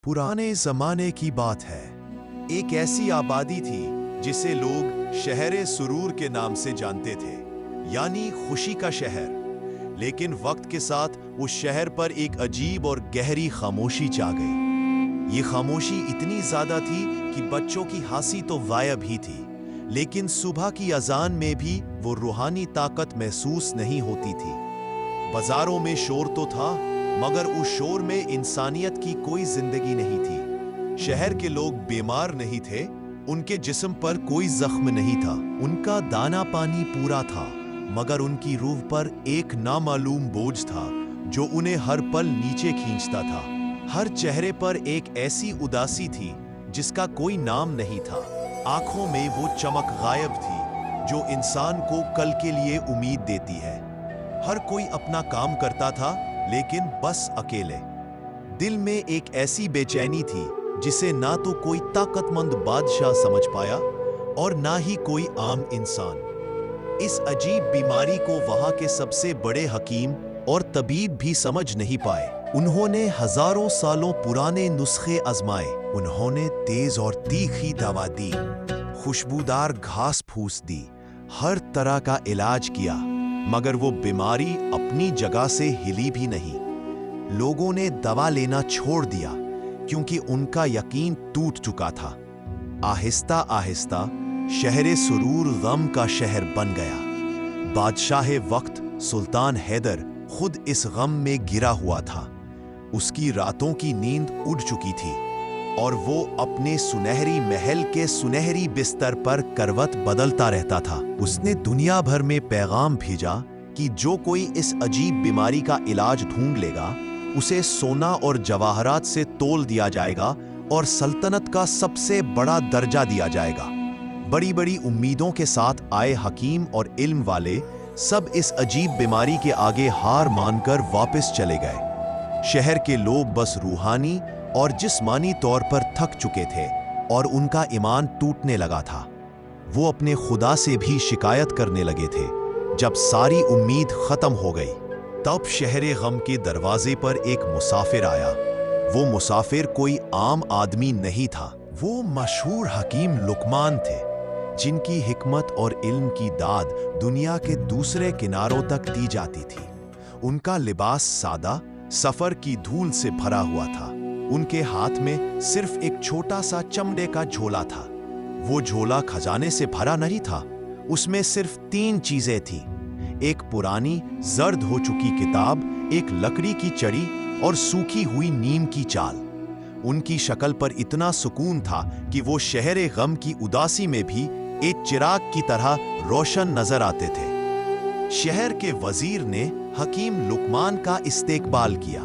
पुराने जमाने की बात है। एक ऐसी आबादी थी जिसे लोग शहरे सुरूर के नाम से जानते थे, यानी खुशी का शहर। लेकिन वक्त के साथ उस शहर पर एक अजीब और गहरी खामोशी छा गई। ये खामोशी इतनी ज्यादा थी कि बच्चों की हंसी तो गायब ही थी, लेकिन सुबह की अजान में भी वो रूहानी ताकत महसूस नहीं होती थी। बाजारों में शोर तो था, मगर उस शोर में इंसानियत की कोई जिंदगी नहीं थी। शहर के लोग बीमार नहीं थे, उनके जिस्म पर कोई जख्म नहीं था। उनका दाना पानी पूरा था, मगर उनकी रूह पर एक नामालूम बोझ था जो उन्हें हर पल नीचे खींचता था। हर चेहरे पर एक ऐसी उदासी थी जिसका कोई नाम नहीं था। आंखों में वो चमक गायब थी जो इंसान को कल के लिए उम्मीद देती है। हर कोई अपना काम करता था, लेकिन बस अकेले। दिल में एक ऐसी बेचैनी थी जिसे ना तो कोई ताकतमंद बादशाह समझ पाया और ना ही कोई आम इंसान। इस अजीब बीमारी को वहां के सबसे बड़े हकीम और तबीब भी समझ नहीं पाए। उन्होंने हजारों सालों पुराने नुस्खे आजमाए। उन्होंने तेज और तीखी दवा दी, खुशबूदार घास फूस दी, हर तरह का इलाज किया, मगर वो बीमारी अपनी जगह से हिली भी नहीं। लोगों ने दवा लेना छोड़ दिया क्योंकि उनका यकीन टूट चुका था। आहिस्ता आहिस्ता शहरे सुरूर गम का शहर बन गया। बादशाह वक्त सुल्तान हैदर खुद इस गम में गिरा हुआ था। उसकी रातों की नींद उड़ चुकी थी और वो अपने सुनहरी महल के सुनहरी बिस्तर पर करवट बदलता रहता था। उसने दुनिया भर में पैगाम भेजा कि जो कोई इस अजीब बीमारी का इलाज ढूंढ लेगा, उसे सोना और जवाहरात से तोल दिया जाएगा और सल्तनत का सबसे बड़ा दर्जा दिया जाएगा। बड़ी बड़ी उम्मीदों के साथ आए हकीम और इल्म वाले सब इस अजीब बीमारी के आगे हार मानकर वापस चले गए। शहर के लोग बस रूहानी और जिस्मानी तौर पर थक चुके थे और उनका ईमान टूटने लगा था। वो अपने खुदा से भी शिकायत करने लगे थे। जब सारी उम्मीद खत्म हो गई, तब शहरे गम के दरवाजे पर एक मुसाफिर आया। वो मुसाफिर कोई आम आदमी नहीं था, वो मशहूर हकीम लुकमान थे, जिनकी हिकमत और इल्म की दाद दुनिया के दूसरे किनारों तक दी जाती थी। उनका लिबास सादा, सफर की धूल से भरा हुआ था। उनके हाथ में सिर्फ एक छोटा सा चमड़े का झोला था। वो झोला खजाने से भरा नहीं था, उसमें सिर्फ 3 चीजें थीं। एक पुरानी जर्द हो चुकी किताब, एक लकड़ी की चड़ी और सूखी हुई नीम की चाल। उनकी शक्ल पर इतना सुकून था कि वो शहरे गम की उदासी में भी एक चिराग की तरह रोशन नजर आते थे। शहर के वजीर ने हकीम लुकमान का इस्तेकबाल किया।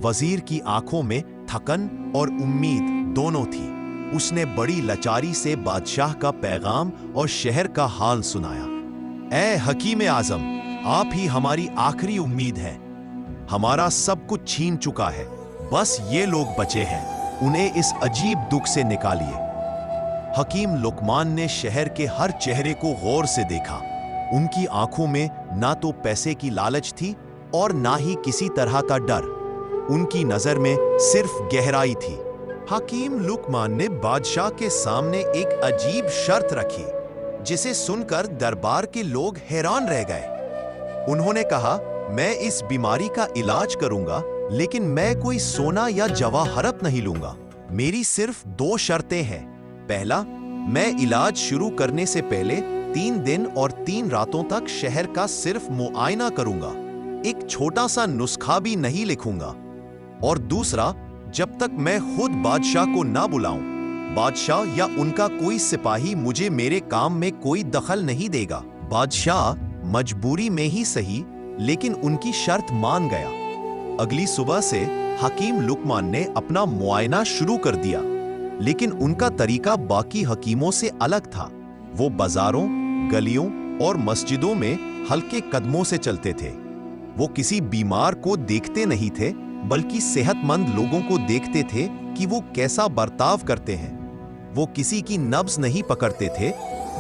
वजीर की आंखों में थकन और उम्मीद दोनों थी। उसने बड़ी लाचारी से बादशाह का पैगाम और शहर का हाल सुनाया। ऐ हकीम आजम, आप ही हमारी आखिरी उम्मीद हैं। हमारा सब कुछ छीन चुका है, बस ये लोग बचे हैं। उन्हें इस अजीब दुख से निकालिए। हकीम लुकमान ने शहर के हर चेहरे को गौर से देखा। उनकी आंखों में ना तो पैसे की लालच थी और ना ही किसी तरह का डर। उनकी नजर में सिर्फ गहराई थी। हकीम लुकमान ने बादशाह के सामने एक अजीब शर्त रखी, जिसे सुनकर दरबार के लोग हैरान रह गए। उन्होंने कहा, मैं इस बीमारी का इलाज करूंगा, लेकिन मैं कोई सोना या जवाहरत नहीं लूंगा। मेरी सिर्फ 2 शर्तें हैं। पहला, मैं इलाज शुरू करने से पहले 3 दिन और 3 रातों तक शहर का सिर्फ मुआयना करूंगा, एक छोटा सा नुस्खा भी नहीं लिखूंगा। और दूसरा, जब तक मैं खुद बादशाह को ना बुलाऊं, बादशाह या उनका कोई सिपाही मुझे मेरे काम में कोई दखल नहीं देगा। बादशाह मजबूरी में ही सही, लेकिन उनकी शर्त मान गया। अगली सुबह से हकीम लुकमान ने अपना मुआयना शुरू कर दिया, लेकिन उनका तरीका बाकी हकीमों से अलग था। वो बाजारों, गलियों और मस्जिदों में हल्के कदमों से चलते थे। वो किसी बीमार को देखते नहीं थे, बल्कि सेहतमंद लोगों को देखते थे कि वो कैसा बर्ताव करते हैं। वो किसी की नब्ज नहीं पकड़ते थे,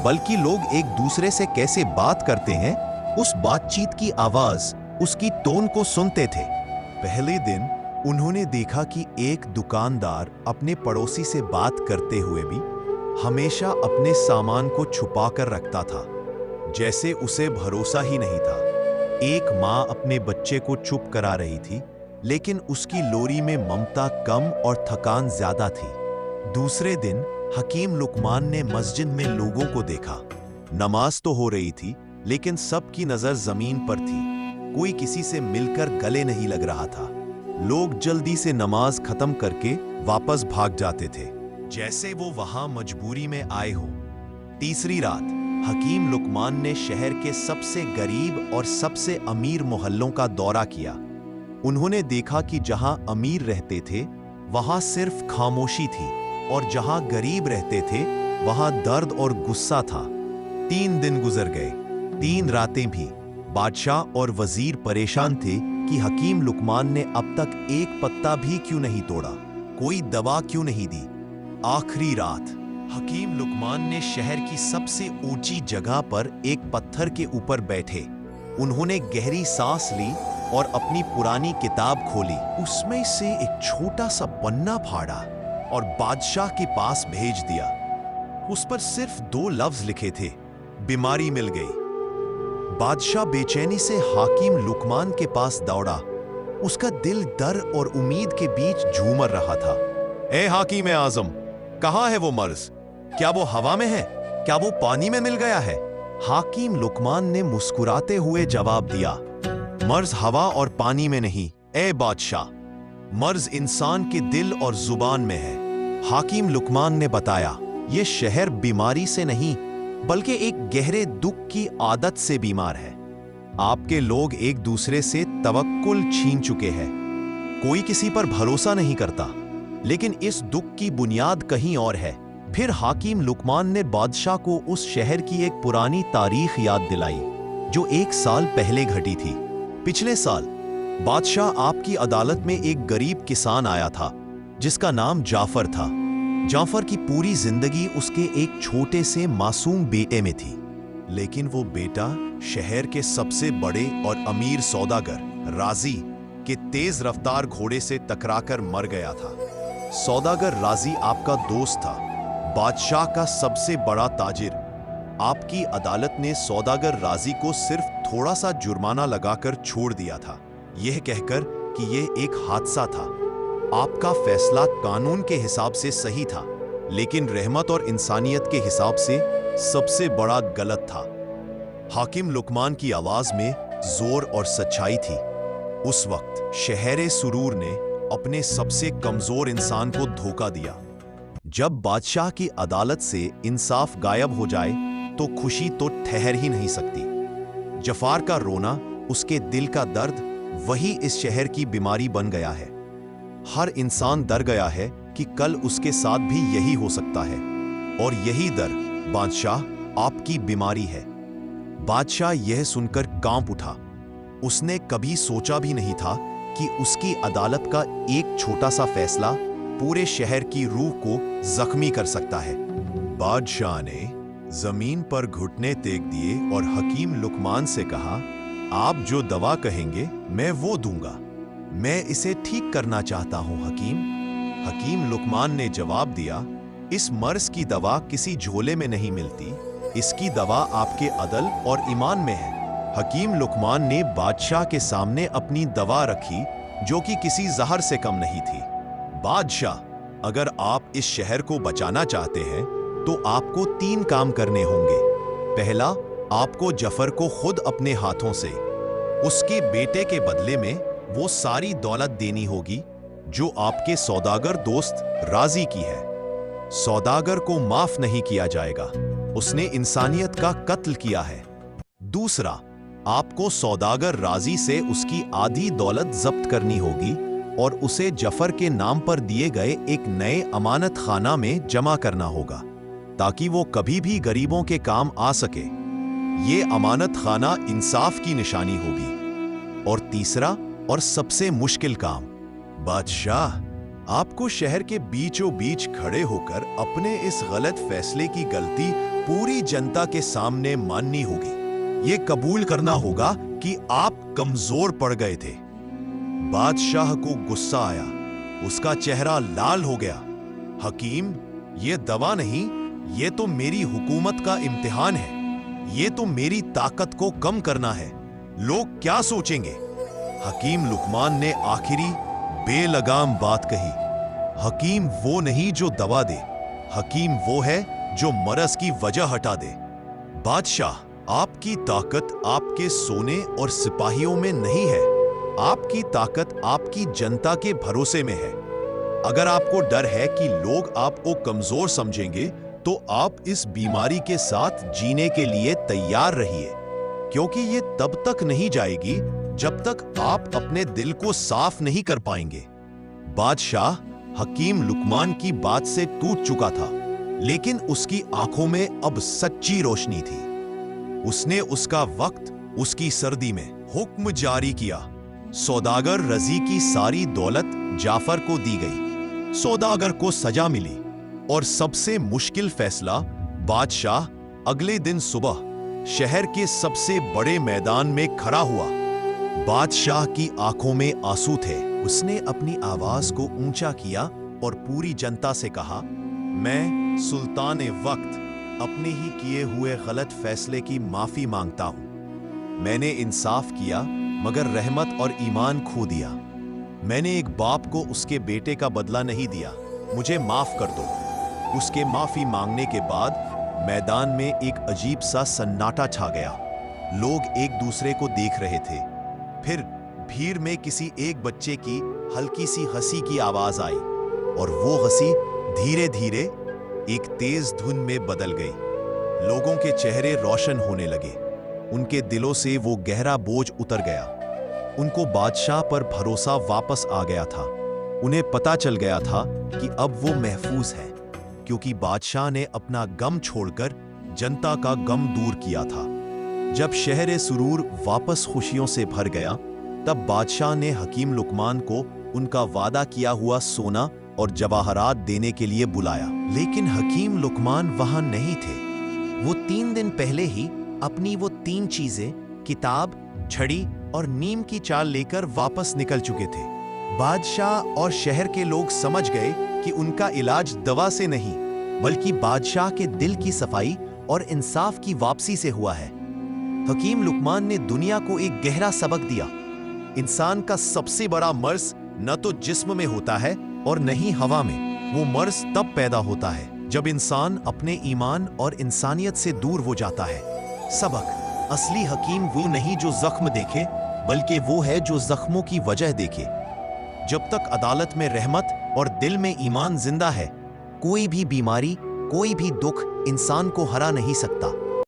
बल्कि लोग एक दूसरे से कैसे बात करते हैं, उस बातचीत की आवाज, उसकी टोन को सुनते थे। पहले दिन उन्होंने देखा कि एक दुकानदार अपने पड़ोसी से बात करते हुए भी हमेशा अपने सामान को छुपा कर रखता था, जैसे उसे भरोसा ही नहीं था। एक माँ अपने बच्चे को चुप करा रही थी, लेकिन उसकी लोरी में ममता कम और थकान ज्यादा थी। दूसरे दिन हकीम लुकमान ने मस्जिद में लोगों को देखा। नमाज तो हो रही थी, लेकिन सबकी नजर जमीन पर थी। कोई किसी से मिलकर गले नहीं लग रहा था। लोग जल्दी से नमाज खत्म करके वापस भाग जाते थे, जैसे वो वहां मजबूरी में आए हो। तीसरी रात हकीम लुकमान ने शहर के सबसे गरीब और सबसे अमीर मोहल्लों का दौरा किया। उन्होंने देखा कि जहां अमीर रहते थे वहां सिर्फ खामोशी थी, और जहां गरीब रहते थे वहां दर्द और गुस्सा था। 3 दिन गुजर गए, 3 रातें भी। बादशाह और वजीर परेशान थे कि हकीम लुकमान ने अब तक एक पत्ता भी क्यों नहीं तोड़ा, कोई दवा क्यों नहीं दी। आखिरी रात हकीम लुकमान ने शहर की सबसे ऊंची जगह पर एक पत्थर के ऊपर बैठे। उन्होंने गहरी सांस ली और अपनी पुरानी किताब खोली। उसमें से एक छोटा सा पन्ना फाड़ा और बादशाह के पास भेज दिया। उस पर सिर्फ 2 लफ्ज लिखे थे, बीमारी मिल गई। बादशाह बेचैनी से हाकिम लुकमान के पास दौड़ा। उसका दिल डर और उम्मीद के बीच झूमर रहा था। ए हाकिम आजम, कहाँ है वो मर्ज? क्या वो हवा में है? क्या वो पानी में मिल गया है? हाकिम लुकमान ने मुस्कुराते हुए जवाब दिया, मर्ज हवा और पानी में नहीं, ए बादशाह, मर्ज इंसान के दिल और जुबान में है। हाकिम लुकमान ने बताया, ये शहर बीमारी से नहीं बल्कि एक गहरे दुख की आदत से बीमार है। आपके लोग एक दूसरे से तवक्कुल छीन चुके हैं। कोई किसी पर भरोसा नहीं करता, लेकिन इस दुख की बुनियाद कहीं और है। फिर हाकिम लुकमान ने बादशाह को उस शहर की एक पुरानी तारीख याद दिलाई जो 1 साल पहले घटी थी। पिछले साल बादशाह आपकी अदालत में एक गरीब किसान आया था जिसका नाम जाफर था। जाफर की पूरी जिंदगी उसके एक छोटे से मासूम बेटे में थी, लेकिन वो बेटा शहर के सबसे बड़े और अमीर सौदागर राजी के तेज रफ्तार घोड़े से टकराकर मर गया था। सौदागर राजी आपका दोस्त था, बादशाह का सबसे बड़ा ताजिर। आपकी अदालत ने सौदागर राजी को सिर्फ थोड़ा सा जुर्माना लगाकर छोड़ दिया था, यह कहकर कि यह एक हादसा था। आपका फैसला कानून के हिसाब से सही था, लेकिन रहमत और इंसानियत के हिसाब से सबसे बड़ा गलत था। हाकिम लुकमान की आवाज में जोर और सच्चाई थी। उस वक्त शहरे सुरूर ने अपने सबसे कमजोर इंसान को धोखा दिया। जब बादशाह की अदालत से इंसाफ गायब हो जाए तो खुशी तो ठहर ही नहीं सकती। जफार का रोना, उसके दिल का दर्द, वही इस शहर की बीमारी बन गया है। हर इंसान डर गया है कि कल उसके साथ भी यही हो सकता है, और यही डर बादशाह आपकी बीमारी है। बादशाह यह सुनकर कांप उठा। उसने कभी सोचा भी नहीं था कि उसकी अदालत का एक छोटा सा फैसला पूरे शहर की रूह को जख्मी कर सकता है। बादशाह ने जमीन पर घुटने टेक दिए और हकीम लुकमान से कहा, आप जो दवा कहेंगे मैं वो दूंगा। मैं इसे ठीक करना चाहता हूं हकीम। हकीम लुकमान ने जवाब दिया, इस मर्ज की दवा किसी झोले में नहीं मिलती, इसकी दवा आपके अदल और ईमान में है। हकीम लुकमान ने बादशाह के सामने अपनी दवा रखी, जो कि किसी जहर से कम नहीं थी। बादशाह, अगर आप इस शहर को बचाना चाहते हैं तो आपको 3 काम करने होंगे। पहला, आपको जफर को खुद अपने हाथों से उसके बेटे के बदले में वो सारी दौलत देनी होगी जो आपके सौदागर दोस्त राजी की है। सौदागर को माफ नहीं किया जाएगा, उसने इंसानियत का कत्ल किया है। दूसरा, आपको सौदागर राजी से उसकी आधी दौलत जब्त करनी होगी और उसे जफर के नाम पर दिए गए एक नए अमानत खाना में जमा करना होगा, ताकि वो कभी भी गरीबों के काम आ सके। ये अमानत खाना इंसाफ की निशानी होगी। और तीसरा और सबसे मुश्किल काम, बादशाह, आपको शहर के बीचों बीच खड़े होकर अपने इस गलत फैसले की गलती पूरी जनता के सामने माननी होगी। ये कबूल करना होगा कि आप कमजोर पड़ गए थे। बादशाह को गुस्सा आया, उसका चेहरा लाल हो गया। हकीम, ये दवा नहीं, ये तो मेरी हुकूमत का इम्तिहान है। ये तो मेरी ताकत को कम करना है। लोग क्या सोचेंगे? हकीम लुकमान ने आखिरी बेलगाम बात कही। हकीम वो नहीं जो दवा दे, हकीम वो है जो मरज की वजह हटा दे। बादशाह, आपकी ताकत आपके सोने और सिपाहियों में नहीं है, आपकी ताकत आपकी जनता के भरोसे में है। अगर आपको डर है कि लोग आपको कमजोर समझेंगे, तो आप इस बीमारी के साथ जीने के लिए तैयार रहिए, क्योंकि ये तब तक नहीं जाएगी जब तक आप अपने दिल को साफ नहीं कर पाएंगे। बादशाह हकीम लुकमान की बात से टूट चुका था, लेकिन उसकी आंखों में अब सच्ची रोशनी थी। उसने उसका वक्त उसकी सर्दी में हुक्म जारी किया। सौदागर रजी की सारी दौलत जाफर को दी गई। सौदागर को सजा मिली और सबसे मुश्किल फैसला, बादशाह अगले दिन सुबह शहर के सबसे बड़े मैदान में खड़ा हुआ। बादशाह की आंखों में आंसू थे। उसने अपनी आवाज को ऊंचा किया और पूरी जनता से कहा, मैं सुल्तान वक्त अपने ही किए हुए गलत फैसले की माफी मांगता हूं। मैंने इंसाफ किया मगर रहमत और ईमान खो दिया। मैंने एक बाप को उसके बेटे का बदला नहीं दिया, मुझे माफ कर दो। उसके माफी मांगने के बाद मैदान में एक अजीब सा सन्नाटा छा गया। लोग एक दूसरे को देख रहे थे। फिर भीड़ में किसी एक बच्चे की हल्की सी हंसी की आवाज आई और वो हंसी धीरे धीरे एक तेज धुन में बदल गई। लोगों के चेहरे रोशन होने लगे, उनके दिलों से वो गहरा बोझ उतर गया। उनको बादशाह पर भरोसा वापस आ गया था। उन्हें पता चल गया था कि अब वो महफूज है, क्योंकि बादशाह ने अपना गम छोड़कर जनता का गम दूर किया था। जब शहर सुरूर वापस खुशियों से भर गया, तब बादशाह ने हकीम लुकमान को उनका वादा किया हुआ सोना और जवाहरात देने के लिए बुलाया। लेकिन हकीम लुकमान वहां नहीं थे। वो 3 दिन पहले ही अपनी वो 3 चीजें, किताब, छड़ी और नीम की चाल लेकर वापस निकल चुके थे। बादशाह और शहर के लोग समझ गए कि उनका इलाज दवा से नहीं, बल्कि बादशाह के दिल की सफाई और इंसाफ की वापसी से हुआ है। हकीम लुकमान ने दुनिया को एक गहरा सबक दिया। इंसान का सबसे बड़ा मर्ज न तो जिस्म में होता है और न ही हवा में। वो मर्ज तब पैदा होता है जब इंसान अपने ईमान और इंसानियत से दूर हो जाता है। सबक, असली हकीम वो नहीं जो जख्म देखे, बल्कि वो है जो जख्मों की वजह देखे। जब तक अदालत में रहमत और दिल में ईमान जिंदा है, कोई भी बीमारी, कोई भी दुख इंसान को हरा नहीं सकता।